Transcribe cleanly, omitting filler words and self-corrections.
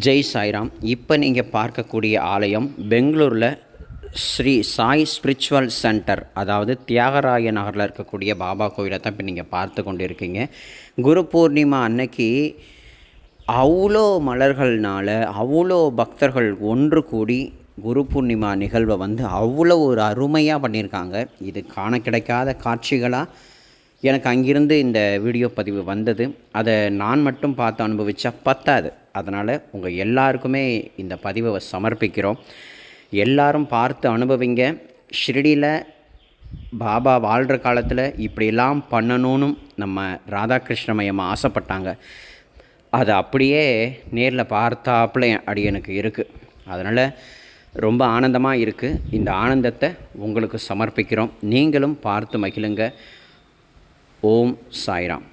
ஜெய் சாய்ராம். இப்போ நீங்கள் பார்க்கக்கூடிய ஆலயம் பெங்களூரில் ஸ்ரீ சாய் ஸ்பிரிச்சுவல் சென்டர், அதாவது தியாகராய நகரில் இருக்கக்கூடிய பாபா கோயிலை தான் இப்போ நீங்கள் பார்த்து கொண்டு இருக்கீங்க. குரு பூர்ணிமா அன்னைக்கு அவ்வளோ மலர்கள்னால் அவ்வளோ பக்தர்கள் ஒன்று கூடி குரு பூர்ணிமா நிகழ்வை அவ்வளோ ஒரு அருமையாக பண்ணியிருக்காங்க. இது காண கிடைக்காத காட்சிகளாக எனக்கு அங்கிருந்து இந்த வீடியோ பதிவு வந்தது. அதை நான் மட்டும் பார்த்து அனுபவித்தா பத்தாது. அதனால் உங்கள் எல்லாருக்குமே இந்த பதிவை சமர்ப்பிக்கிறோம். எல்லாரும் பார்த்து அனுபவிங்க. ஷிரடியில் பாபா வாழ்கிற காலத்தில் இப்படியெல்லாம் பண்ணணும்னு நம்ம ராதாகிருஷ்ணமயமாக ஆசைப்பட்டாங்க. அது அப்படியே நேரில் பார்த்தாப்புல அடியனுக்கு இருக்குது. அதனால் ரொம்ப ஆனந்தமாக இருக்குது. இந்த ஆனந்தத்தை உங்களுக்கு சமர்ப்பிக்கிறோம். நீங்களும் பார்த்து மகிழுங்க. ஓம் சாய்ராம்.